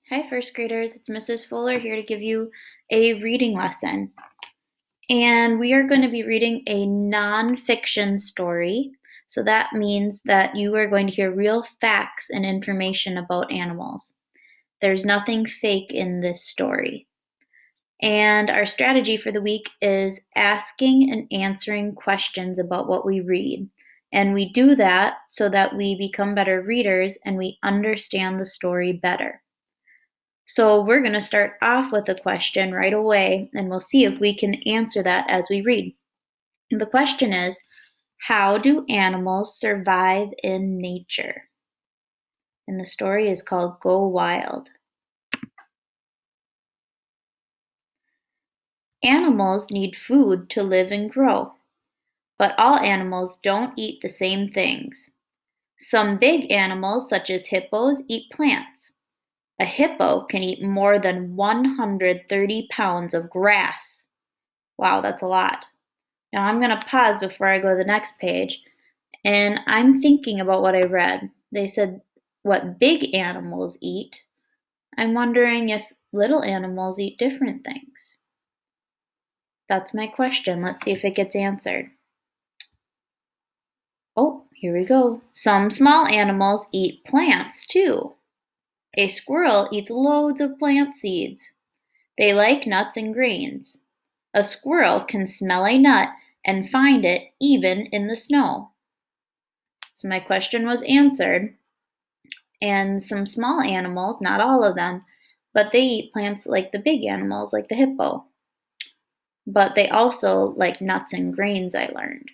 Hi, first graders. It's Mrs. Fuller here to give you a reading lesson. And we are going to be reading a nonfiction story. So that means that you are going to hear real facts and information about animals. There's nothing fake in this story. And our strategy for the week is asking and answering questions about what we read. And we do that so that we become better readers and we understand the story better. So we're going to start off with a question right away, and we'll see if we can answer that as we read. The question is, how do animals survive in nature? And the story is called Go Wild. Animals need food to live and grow, but all animals don't eat the same things. Some big animals, such as hippos, eat plants. A hippo can eat more than 130 pounds of grass. Wow, that's a lot. Now I'm going to pause before I go to the next page, and I'm thinking about what I read. They said what big animals eat. I'm wondering if little animals eat different things. That's my question. Let's see if it gets answered. Oh, here we go. Some small animals eat plants too. A squirrel eats loads of plant seeds. They like nuts and grains. A squirrel can smell a nut and find it even in the snow. So my question was answered. And some small animals, not all of them, but they eat plants like the big animals, like the hippo. But they also like nuts and grains, I learned.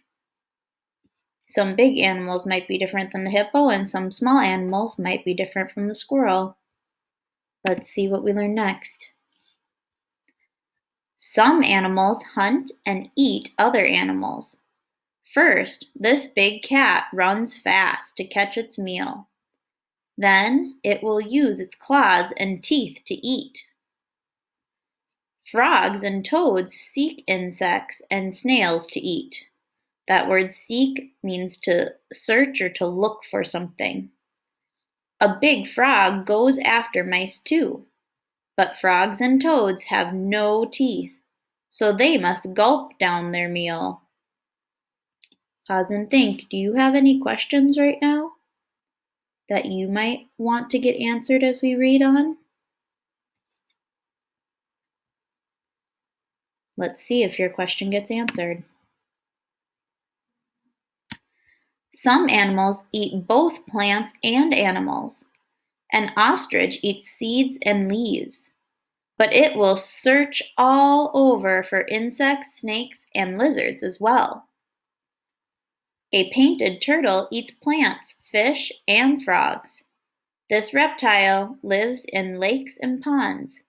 Some big animals might be different than the hippo, and some small animals might be different from the squirrel. Let's see what we learn next. Some animals hunt and eat other animals. First, this big cat runs fast to catch its meal. Then it will use its claws and teeth to eat. Frogs and toads seek insects and snails to eat. That word seek means to search or to look for something. A big frog goes after mice too, but frogs and toads have no teeth, so they must gulp down their meal. Pause and think, do you have any questions right now that you might want to get answered as we read on? Let's see if your question gets answered. Some animals eat both plants and animals. An ostrich eats seeds and leaves, but it will search all over for insects, snakes, and lizards as well. A painted turtle eats plants, fish, and frogs. This reptile lives in lakes and ponds.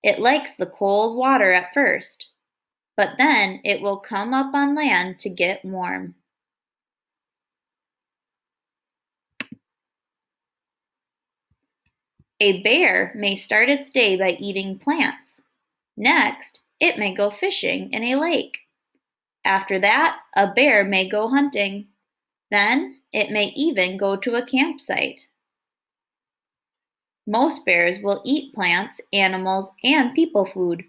It likes the cold water at first, but then it will come up on land to get warm. A bear may start its day by eating plants. Next, it may go fishing in a lake. After that, a bear may go hunting. Then, it may even go to a campsite. Most bears will eat plants, animals, and people food.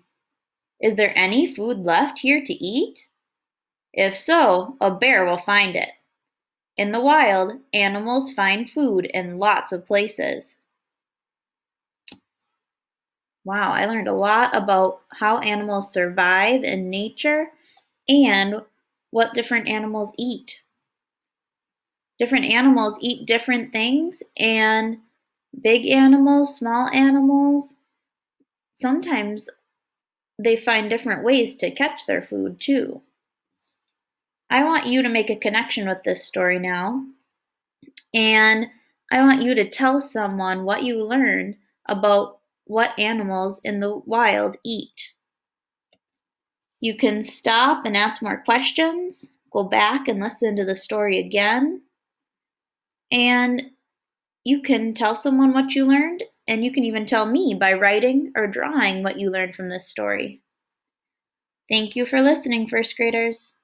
Is there any food left here to eat? If so, a bear will find it. In the wild, animals find food in lots of places. Wow, I learned a lot about how animals survive in nature and what different animals eat. Different animals eat different things, and big animals, small animals, sometimes they find different ways to catch their food too. I want you to make a connection with this story now, and I want you to tell someone what you learned about what animals in the wild eat. You can stop and ask more questions, go back and listen to the story again, and you can tell someone what you learned, and you can even tell me by writing or drawing what you learned from this story. Thank you for listening, first graders.